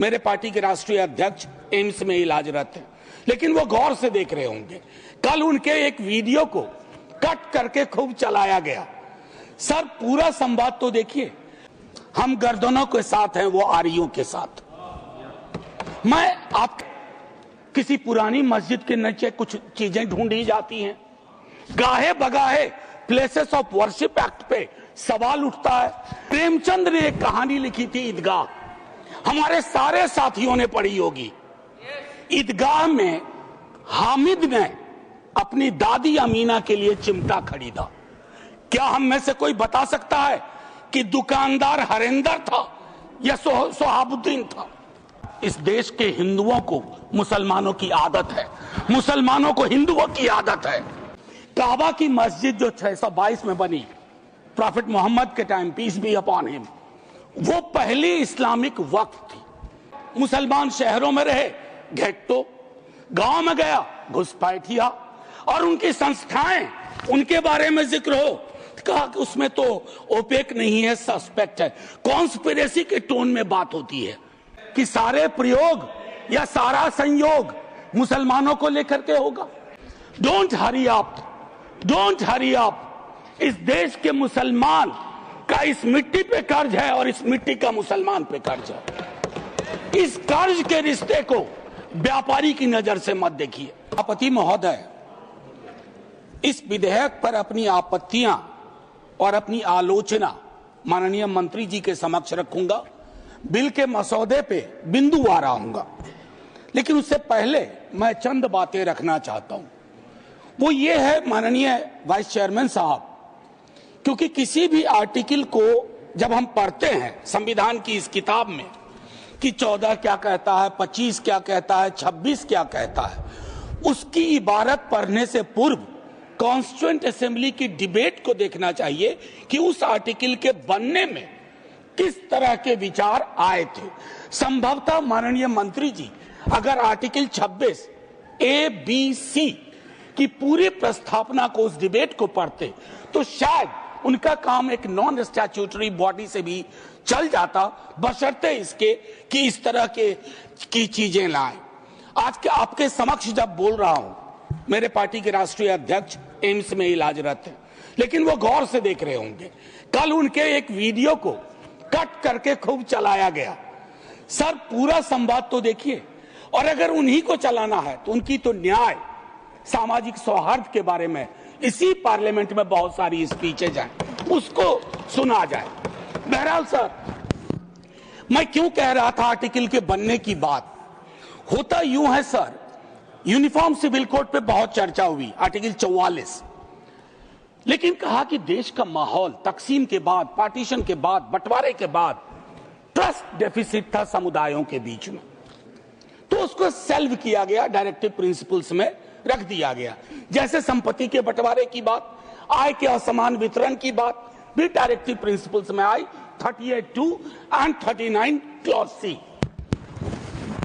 मेरे पार्टी के राष्ट्रीय अध्यक्ष एम्स में इलाजरत हैं, लेकिन वो गौर से देख रहे होंगे। कल उनके एक वीडियो को कट करके खूब चलाया गया। सर, पूरा संवाद तो देखिए। हम गर्दनों के साथ हैं, वो आरियों के साथ। मैं आप किसी पुरानी मस्जिद के नीचे कुछ चीजें ढूंढी जाती हैं। गाहे बगाहे प्लेसेस ऑफ वर्शिप एक्ट पे सवाल उठता है। प्रेमचंद ने एक कहानी लिखी थी, ईदगाह। हमारे सारे साथियों ने पढ़ी होगी। ईदगाह में हामिद ने अपनी दादी अमीना के लिए चिमटा खरीदा। क्या हम में से कोई बता सकता है कि दुकानदार हरेंदर था या सोहाबुद्दीन था? इस देश के हिंदुओं को मुसलमानों की आदत है, मुसलमानों को हिंदुओं की आदत है। काबा की मस्जिद जो 622 में बनी, प्रॉफिट मोहम्मद के टाइम, पीस बी अपॉन हिम, वो पहली इस्लामिक वक्त थी। मुसलमान शहरों में रहे, घेट्टो, गांव में गया घुसपैठिया, और उनकी संस्थाएं, उनके बारे में जिक्र हो, कहा कि उसमें तो ओपेक नहीं है, सस्पेक्ट है। कॉन्स्पिरेसी के टोन में बात होती है कि सारे प्रयोग या सारा संयोग मुसलमानों को लेकर के होगा। Don't hurry up, don't hurry up. इस देश के मुसलमान का इस मिट्टी पे कर्ज है और इस मिट्टी का मुसलमान पे कर्ज है। इस कर्ज के रिश्ते को व्यापारी की नजर से मत देखिए। सभापति महोदय, इस विधेयक पर अपनी आपत्तियां और अपनी आलोचना माननीय मंत्री जी के समक्ष रखूंगा। बिल के मसौदे पे बिंदुवार आऊंगा, लेकिन उससे पहले मैं चंद बातें रखना चाहता हूं। वो ये है, माननीय वाइस चेयरमैन साहब, क्योंकि किसी भी आर्टिकल को जब हम पढ़ते हैं संविधान की इस किताब में कि 14 क्या कहता है, 25 क्या कहता है, 26 क्या कहता है, उसकी इबारत पढ़ने से पूर्व कॉन्स्टिट्यूएंट असेंबली की डिबेट को देखना चाहिए कि उस आर्टिकल के बनने में किस तरह के विचार आए थे। संभवतः माननीय मंत्री जी अगर आर्टिकल 26 ए बी सी की पूरी प्रस्तावना को, उस डिबेट को पढ़ते, तो शायद उनका काम एक नॉन स्टैट्यूटरी बॉडी से भी चल जाता, बशर्ते इसके कि इस तरह की चीजें लाएं। आज के आपके समक्ष जब बोल रहा हूं, मेरे पार्टी के राष्ट्रीय अध्यक्ष एम्स में इलाजरत हैं, लेकिन वो गौर से देख रहे होंगे। कल उनके एक वीडियो को कट करके खूब चलाया गया। सर, पूरा संवाद तो देखिए। और अगर उन्हीं को चलाना है तो उनकी तो न्याय, सामाजिक सौहार्द के बारे में इसी पार्लियामेंट में बहुत सारी स्पीचेज हैं, उसको सुना जाए। बहरहाल सर, मैं क्यों कह रहा था आर्टिकल के बनने की बात। होता यूं है सर, यूनिफॉर्म सिविल कोड पे बहुत चर्चा हुई, आर्टिकल 44, लेकिन कहा कि देश का माहौल तकसीम के बाद, पार्टीशन के बाद, बंटवारे के बाद ट्रस्ट डेफिसिट था समुदायों के बीच में, तो उसको सेल्व किया गया, डायरेक्टिव प्रिंसिपल्स में रख दिया गया। जैसे संपत्ति के बंटवारे की बात, आय के असमान वितरण की बात भी डायरेक्टिव प्रिंसिपल्स में आई, 38(2) एंड 39 क्लॉज सी।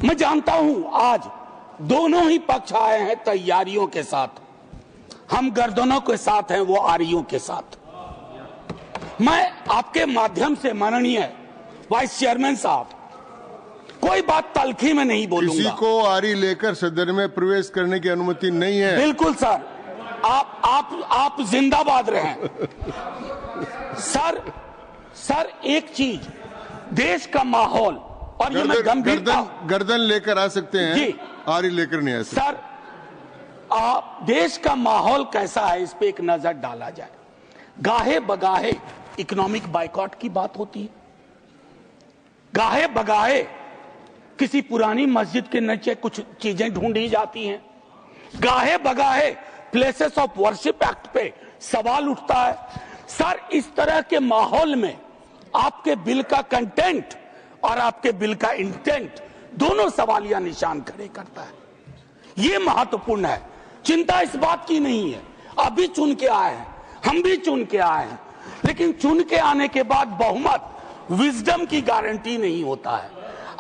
मैं जानता हूं आज दोनों ही पक्ष आए हैं तैयारियों के साथ। हम गर्दनों के साथ हैं, वो आरियों के साथ। मैं आपके माध्यम से माननीय वाइस चेयरमैन साहब, कोई बात तलखी में नहीं बोलूंगा। किसी को आरी लेकर सदन में प्रवेश करने की अनुमति नहीं है। बिल्कुल सर, आप जिंदाबाद रहें। सर एक चीज, देश का माहौल, और ये मैं गंभीरता, गर्दन लेकर आ सकते हैं जी, आरी लेकर नहीं आ सकते। सर, देश का माहौल कैसा है, इस पे एक नजर डाला जाए। गाहे बगाहे इकोनॉमिक बाइकॉट की बात होती है। गाहे बगाहे किसी पुरानी मस्जिद के नीचे कुछ चीजें ढूंढी जाती हैं। गाहे बगाहे प्लेसेस ऑफ वर्शिप एक्ट पे सवाल उठता है। सर, इस तरह के माहौल में आपके बिल का कंटेंट और आपके बिल का इंटेंट दोनों सवालिया निशान खड़े करता है। ये महत्वपूर्ण है। चिंता इस बात की नहीं है, अभी चुन के आए हैं, हम भी चुन के आए हैं, लेकिन चुन के आने के बाद बहुमत विजडम की गारंटी नहीं होता है।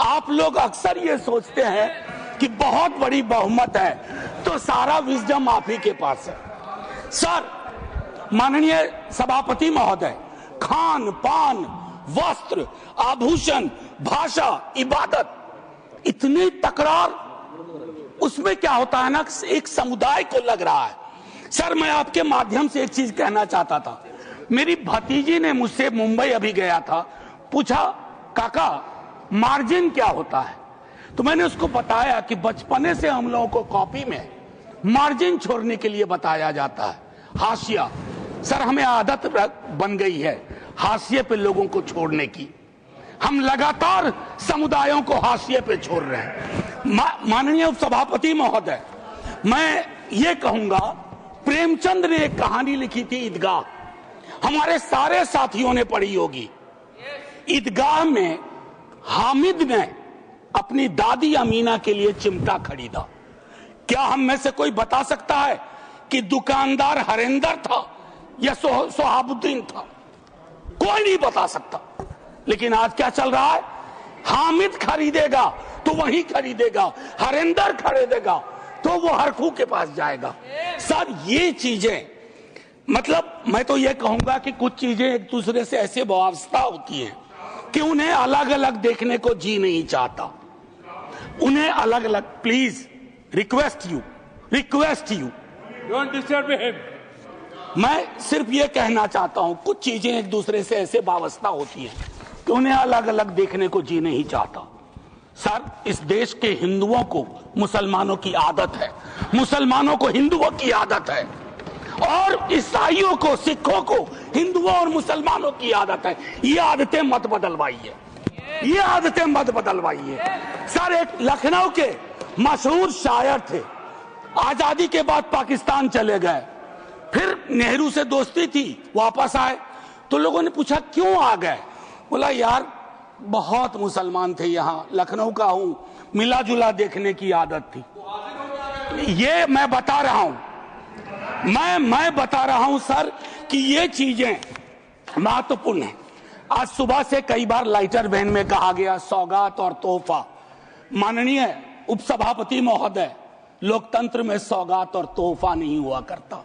आप लोग अक्सर ये सोचते हैं कि बहुत बड़ी बहुमत है तो सारा विजडम आप ही के पास है। सर, माननीय सभापति महोदय, खान पान, वस्त्र, आभूषण, भाषा, इबादत, इतनी तकरार, उसमें क्या होता है ना, एक समुदाय को लग रहा है। सर मैं आपके माध्यम से एक चीज कहना चाहता था। मेरी भतीजी ने मुझसे, मुंबई अभी गया था, पूछा काका मार्जिन क्या होता है, तो मैंने उसको बताया कि बचपने से हम लोगों को कॉपी में मार्जिन छोड़ने के लिए बताया जाता है, हाशिया। सर हमें आदत बन गई है हाशिए पे लोगों को छोड़ने की। हम लगातार समुदायों को हाशिए पे छोड़ रहे हैं। माननीय उपसभापति महोदय, मैं ये कहूंगा, प्रेमचंद ने एक कहानी लिखी थी ईदगाह, हमारे सारे साथियों ने पढ़ी होगी। ईदगाह में हामिद ने अपनी दादी अमीना के लिए चिमटा खरीदा। क्या हम में से कोई बता सकता है कि दुकानदार हरेंदर था या सोहाबुद्दीन था? कोई नहीं बता सकता। लेकिन आज क्या चल रहा है, हामिद खरीदेगा तो वही खरीदेगा, हरेंदर खरीदेगा तो वो हरखू के पास जाएगा। सर ये चीजें, मतलब मैं तो ये कहूंगा कि कुछ चीजें एक दूसरे से ऐसे वाबस्ता होती हैं कि उन्हें अलग अलग देखने को जी नहीं चाहता, उन्हें अलग अलग। Please request you don't disturb him. मैं सिर्फ ये कहना चाहता हूं, कुछ चीजें एक दूसरे से ऐसे वाबस्ता होती हैं कि उन्हें अलग अलग देखने को जी नहीं चाहता। सर इस देश के हिंदुओं को मुसलमानों की आदत है, मुसलमानों को हिंदुओं की आदत है, और ईसाइयों को, सिखों को हिंदुओं और मुसलमानों की आदत है। ये आदतें मत बदलवाइए, ये आदतें मत बदलवाइए। सर एक लखनऊ के मशहूर शायर थे, आजादी के बाद पाकिस्तान चले गए, फिर नेहरू से दोस्ती थी, वापस आए तो लोगों ने पूछा क्यों आ गए? बोला यार बहुत मुसलमान थे यहाँ, लखनऊ का हूं, मिला जुला देखने की आदत थी। ये मैं बता रहा हूं, मैं बता रहा हूं सर कि ये चीजें महत्वपूर्ण है। आज सुबह से कई बार लाइटर वैन में कहा गया सौगात और तोहफा। माननीय उपसभापति महोदय, लोकतंत्र में सौगात और तोहफा नहीं हुआ करता।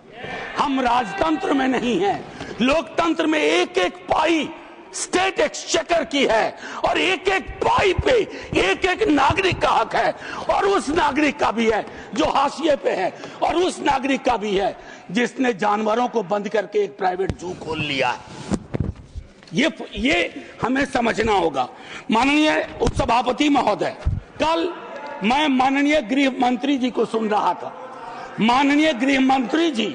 हम राजतंत्र में नहीं हैं, लोकतंत्र में एक एक पाई स्टेट एक्सचेकर की है, और एक एक पाई पे एक एक नागरिक का हक है, और उस नागरिक का भी है जो हाशिए पे है, और उस नागरिक का भी है जिसने जानवरों को बंद करके एक प्राइवेट जू खोल लिया है। ये हमें समझना होगा। माननीय उपसभापति महोदय, कल मैं माननीय गृह मंत्री जी को सुन रहा था। माननीय गृह मंत्री जी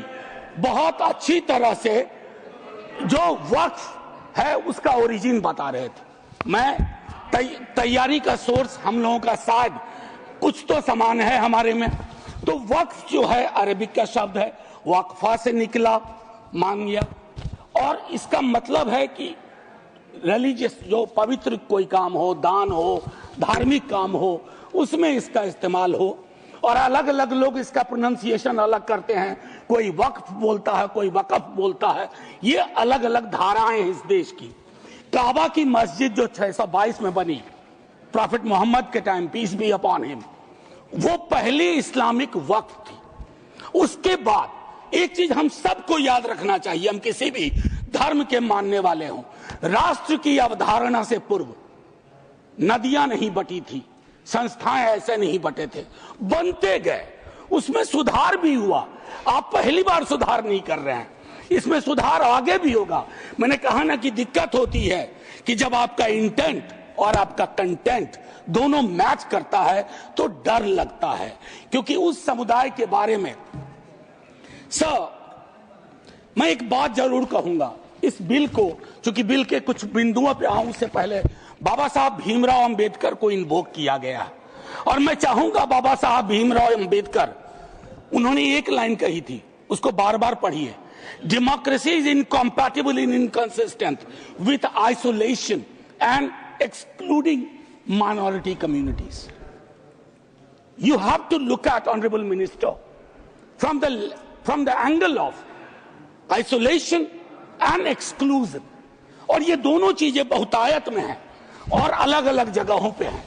बहुत अच्छी तरह से जो वक्फ है उसका ओरिजिन बता रहे थे। मैं तैयारी का सोर्स हम लोगों का शायद कुछ तो समान है हमारे में। तो वक्फ जो है अरबिक का शब्द है, वक्फा से निकला, मान लिया, और इसका मतलब है कि रिलीजियस, जो पवित्र कोई काम हो, दान हो, धार्मिक काम हो, उसमें इसका इस्तेमाल हो। और अलग अलग लोग इसका प्रोनाउंसिएशन अलग करते हैं, कोई वक्फ बोलता है, कोई वकफ बोलता है। ये अलग अलग धाराएं हैं इस देश की। काबा की मस्जिद जो 622 में बनी प्रॉफिट मोहम्मद के टाइम, पीस बी अपॉन हिम, वो पहली इस्लामिक वक्फ थी। उसके बाद एक चीज हम सबको याद रखना चाहिए, हम किसी भी धर्म के मानने वाले हों, राष्ट्र की अवधारणा से पूर्व नदियां नहीं बटी थी, संस्थाएं ऐसे नहीं बटे थे, बनते गए, उसमें सुधार भी हुआ। आप पहली बार सुधार नहीं कर रहे हैं, इसमें सुधार आगे भी होगा। मैंने कहा ना कि दिक्कत होती है कि जब आपका इंटेंट और आपका कंटेंट दोनों मैच करता है तो डर लगता है, क्योंकि उस समुदाय के बारे में सर मैं एक बात जरूर कहूंगा। इस बिल को, चूंकि बिल के कुछ बिंदुओं पे आऊं उससे पहले, बाबा साहब भीमराव अंबेडकर को इन्वोक किया गया है, और मैं चाहूंगा बाबा साहब भीमराव अंबेडकर, उन्होंने एक लाइन कही थी, उसको बार बार पढ़िए, democracy is incompatible in inconsistent with isolation and excluding minority communities. You have to look at, Honorable Minister, from the angle of isolation and exclusion. और ये दोनों चीजें बहुतायत में हैं और अलग अलग जगहों पे हैं।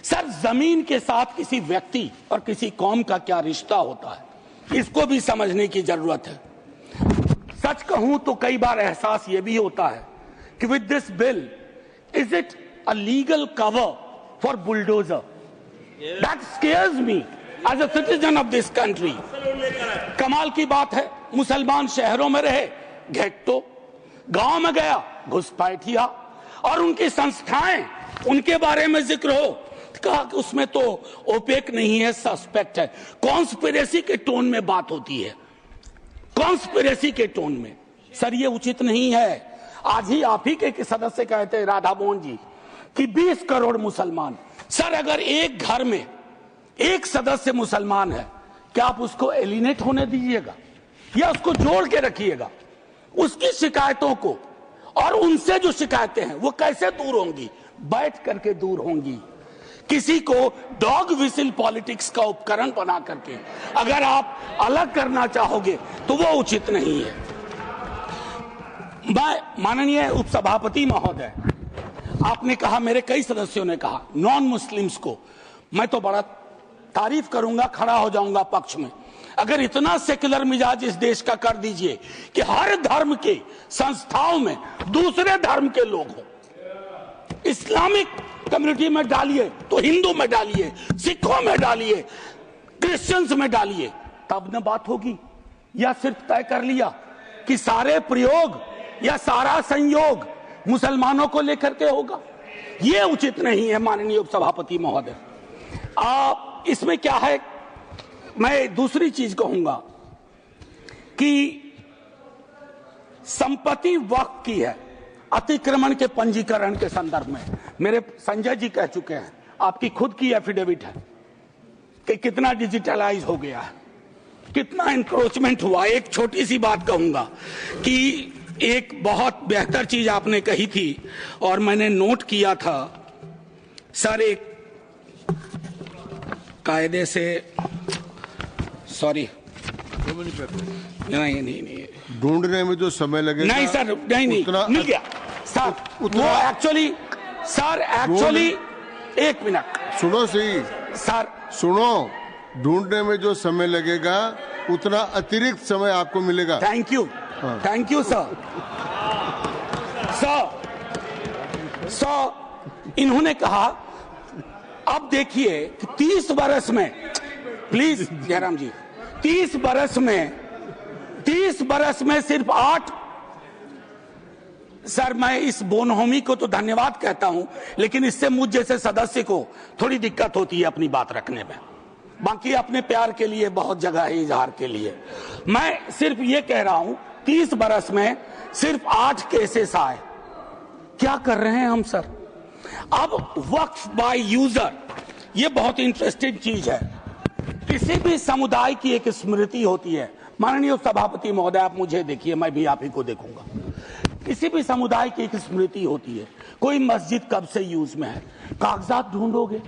सर, जमीन के साथ किसी व्यक्ति और किसी कौम का क्या रिश्ता होता है, इसको भी समझने की जरूरत है। सच कहूं तो कई बार एहसास ये भी होता है कि with this bill, is it a legal cover for bulldozer? That scares me as a citizen of this country. कमाल की बात है, मुसलमान शहरों में रहे घेट्टो, गांव में गया घुसपैठिया, और उनकी संस्थाएं उनके बारे में जिक्र हो, कहा कि उसमें तो ओपेक नहीं है, सस्पेक्ट है। कॉन्स्पिरेसी के टोन में बात होती है, कॉन्स्पिरेसी के टोन में। सर ये उचित नहीं है। आज ही आप ही के सदस्य कहते हैं राधा मोहन जी कि 20 करोड़ मुसलमान। सर अगर एक घर में एक सदस्य मुसलमान है, क्या आप उसको एलिनेट होने दीजिएगा या उसको जोड़ के रखिएगा? उसकी शिकायतों को और उनसे जो शिकायतें हैं वो कैसे दूर होंगी? बैठ करके दूर होंगी। किसी को डॉग विसिल पॉलिटिक्स का उपकरण बना करके अगर आप अलग करना चाहोगे तो वो उचित नहीं है। माननीय उपसभापति महोदय, आपने कहा, मेरे कई सदस्यों ने कहा नॉन मुस्लिम्स को, मैं तो बड़ा तारीफ करूंगा, खड़ा हो जाऊंगा पक्ष में, अगर इतना सेक्युलर मिजाज इस देश का कर दीजिए कि हर धर्म के संस्थाओं में दूसरे धर्म के लोग हो। इस्लामिक कम्युनिटी में डालिए तो हिंदू में डालिए, सिखों में डालिए, क्रिश्चियंस में डालिए, तब न बात होगी। या सिर्फ तय कर लिया कि सारे प्रयोग या सारा संयोग मुसलमानों को लेकर के होगा, ये उचित नहीं है। माननीय उपसभापति महोदय, इसमें क्या है, मैं दूसरी चीज कहूंगा कि संपत्ति वक्फ की है अतिक्रमण के पंजीकरण के संदर्भ में। मेरे संजय जी कह चुके हैं, आपकी खुद की एफिडेविट है कि कितना डिजिटलाइज हो गया है, कितना इंक्रोचमेंट हुआ। एक छोटी सी बात कहूंगा कि एक बहुत बेहतर चीज आपने कही थी और मैंने नोट किया था सर, एक कायदे से, सॉरी, नहीं ढूंढने में जो समय लगेगा, नहीं सर, नहीं मिल गया सर, वो एक्चुअली सर, एक्चुअली एक मिनट सुनो सही सर, सुनो, ढूंढने में जो समय लगेगा उतना अतिरिक्त समय आपको मिलेगा। Thank you, thank you sir. इन्होंने कहा, अब देखिए कि 30 बरस में, प्लीज जयराम जी, 30 बरस में सिर्फ 8, सर मैं इस बोनहोमी को तो धन्यवाद कहता हूं, लेकिन इससे मुझ जैसे सदस्य को थोड़ी दिक्कत होती है अपनी बात रखने में। बाकी अपने प्यार के लिए बहुत जगह है इजहार के लिए। मैं सिर्फ ये कह रहा हूं 30 बरस में सिर्फ 8 केसेस आए। क्या कर रहे हैं हम सर? अब वक्फ बाय यूजर, ये बहुत इंटरेस्टिंग चीज है। किसी भी समुदाय की एक स्मृति होती है। माननीय सभापति महोदय, आप मुझे देखिए, मैं भी आप ही को देखूंगा। किसी भी समुदाय की एक स्मृति होती है। कोई मस्जिद कब से यूज में है, कागजात ढूंढोगे।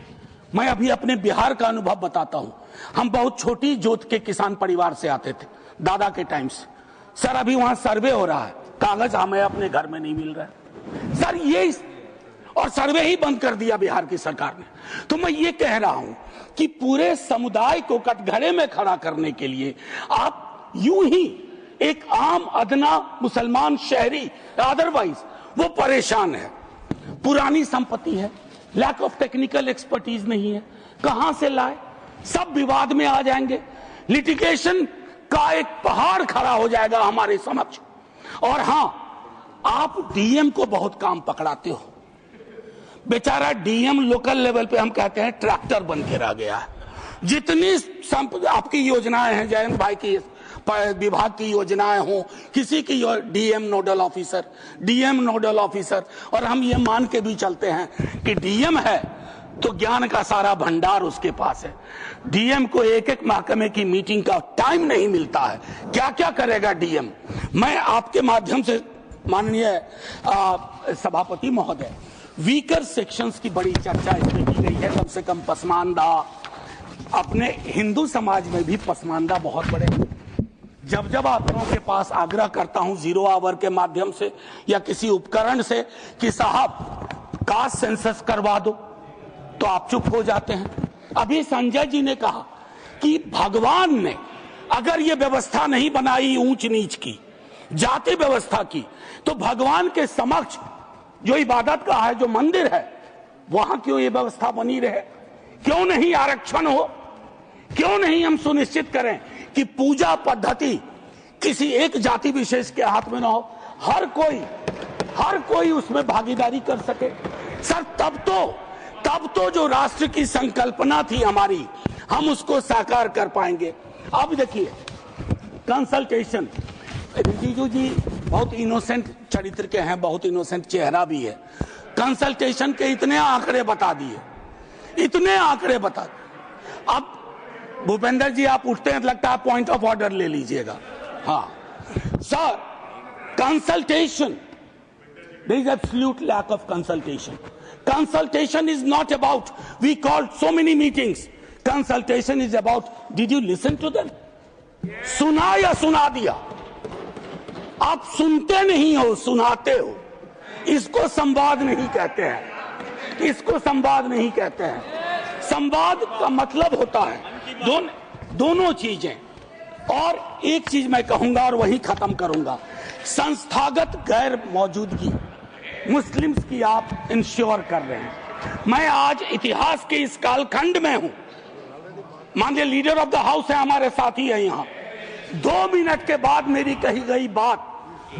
मैं अभी अपने बिहार का अनुभव बताता हूं। हम बहुत छोटी जोत के किसान परिवार से आते थे दादा के टाइम से। सर अभी वहां सर्वे हो रहा है, कागज हमें अपने घर में नहीं मिल रहा है सर, ये और सर्वे ही बंद कर दिया बिहार की सरकार ने। तो मैं ये कह रहा हूं कि पूरे समुदाय को कटघरे में खड़ा करने के लिए आप यूं ही एक आम अदना मुसलमान शहरी, अदरवाइज वो परेशान है। पुरानी संपत्ति है, लैक ऑफ टेक्निकल एक्सपर्टीज नहीं है, कहां से लाए, सब विवाद में आ जाएंगे, लिटिगेशन का एक पहाड़ खड़ा हो जाएगा हमारे समक्ष। और हां, आप डीएम को बहुत काम पकड़ाते हो। बेचारा डीएम लोकल लेवल पे हम कहते हैं ट्रैक्टर बन के रह गया है। जितनी आपकी योजनाएं हैं, जयंत भाई की विभाग की योजनाएं हो, किसी की डीएम नोडल ऑफिसर, और हम ये मान के भी चलते हैं कि डीएम है तो ज्ञान का सारा भंडार उसके पास है। डीएम को एक एक महकमे की मीटिंग का टाइम नहीं मिलता है, क्या क्या करेगा डीएम। मैं आपके माध्यम से माननीय सभापति महोदय, वीकर सेक्शंस की बड़ी चर्चा इसमें की गई है। कम से कम पसमानदा, अपने हिंदू समाज में भी पसमानदा बहुत बड़े। जब जब आप लोगों के पास आग्रह करता हूं 0 आवर के माध्यम से या किसी उपकरण से कि साहब कास्ट सेंसस करवा दो, तो आप चुप हो जाते हैं। अभी संजय जी ने कहा कि भगवान ने अगर ये व्यवस्था नहीं बनाई ऊंच नीच की, जाति व्यवस्था की, तो भगवान के समक्ष जो इबादत का है, जो मंदिर है, वहां क्यों ये व्यवस्था बनी रहे। क्यों नहीं आरक्षण हो? क्यों नहीं हम सुनिश्चित करें कि पूजा पद्धति किसी एक जाति विशेष के हाथ में ना हो, हर कोई उसमें भागीदारी कर सके? सर तब तो जो राष्ट्र की संकल्पना थी हमारी, हम उसको साकार कर पाएंगे। अब देखिए कंसल्टेशन, रिजिजू जी बहुत इनोसेंट चरित्र के हैं, बहुत इनोसेंट चेहरा भी है। कंसल्टेशन के इतने आंकड़े बता दिए। अब भूपेंद्र जी आप उठते हैं, लगता है पॉइंट ऑफ ऑर्डर ले लीजिएगा। हाँ sir, consultation, there is absolute lack of consultation. Consultation is not about we called so many meetings. Consultation is about did you listen to them? सुना या सुना दिया? आप सुनते नहीं हो, सुनाते हो। इसको संवाद नहीं कहते हैं। संवाद का मतलब होता है दोनों चीजें। और एक चीज मैं कहूंगा और वही खत्म करूंगा, संस्थागत गैर मौजूदगी मुस्लिम्स की आप इंश्योर कर रहे हैं। मैं आज इतिहास के इस कालखंड में हूं, माननीय लीडर ऑफ द हाउस है, हमारे साथी है यहाँ। 2 मिनट के बाद मेरी कही गई बात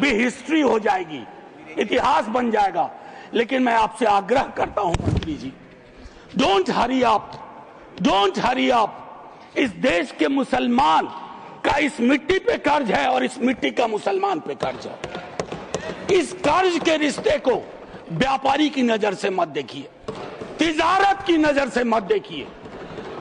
भी हिस्ट्री हो जाएगी, इतिहास बन जाएगा। लेकिन मैं आपसे आग्रह करता हूं मंत्री जी, डोंट हरी अप। इस देश के मुसलमान का इस मिट्टी पे कर्ज है और इस मिट्टी का मुसलमान पे कर्ज है। इस कर्ज के रिश्ते को व्यापारी की नजर से मत देखिए, तिजारत की नजर से मत देखिए,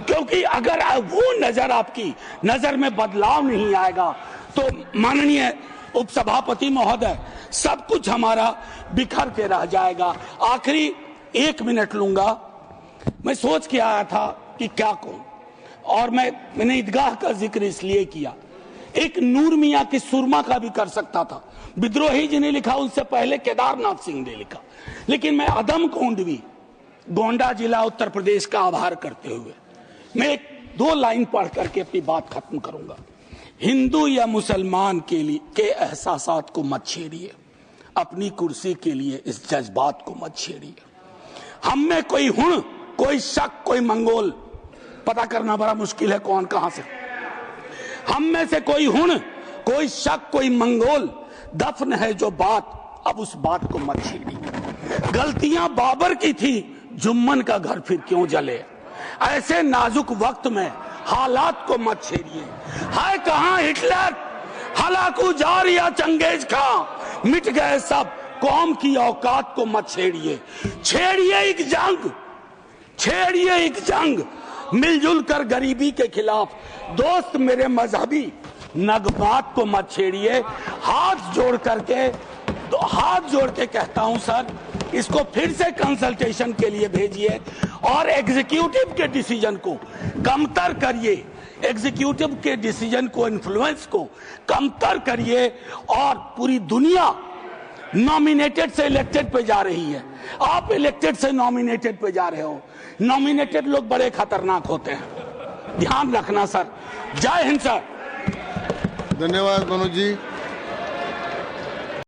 क्योंकि अगर वो नजर आपकी नजर में बदलाव नहीं आएगा तो माननीय उपसभापति महोदय, सब कुछ हमारा बिखर के रह जाएगा। आखिरी 1 मिनट लूंगा। मैं सोच के आया था कि क्या कहूं, और मैंने ईदगाह का जिक्र इसलिए किया। एक नूर मियां की सुरमा का भी कर सकता था, विद्रोही जी ने लिखा, उनसे पहले केदारनाथ सिंह ने लिखा। लेकिन मैं अदम कोंडवी, गोंडा जिला उत्तर प्रदेश का आभार करते हुए मैं 2 लाइन पढ़ करके अपनी बात खत्म करूंगा। हिंदू या मुसलमान के एहसासात को मत छेड़िए, अपनी कुर्सी के लिए इस जज्बात को मत छेड़िए। हम में कोई हुण, कोई शक, कोई मंगोल, पता करना बड़ा मुश्किल है कौन कहां से। हम में से कोई हुण, कोई शक, कोई मंगोल दफन है जो बात, अब उस बात को मत छेड़िए। गलतियां बाबर की थी, जुम्मन का घर फिर क्यों जले। ऐसे नाजुक वक्त में हालात को मत छेड़िए। है कहां हिटलर, हलाकू जार या चंगेज खां, मिट गए सब, कौम की औकात को मत छेड़िए। छेड़िए एक जंग मिलजुल कर गरीबी के खिलाफ। दोस्त मेरे मजहबी नगमात को मत छेड़िए। हाथ जोड़ के कहता हूं सर, इसको फिर से कंसल्टेशन के लिए भेजिए और एग्जीक्यूटिव के डिसीजन को कमतर करिए, एग्जीक्यूटिव के डिसीजन को, इन्फ्लुएंस को कमतर करिए। और पूरी दुनिया नॉमिनेटेड से इलेक्टेड पे जा रही है, आप इलेक्टेड से नॉमिनेटेड पे जा रहे हो। नॉमिनेटेड लोग बड़े खतरनाक होते हैं, ध्यान रखना सर। जय हिंद सर। धन्यवाद मनोज जी।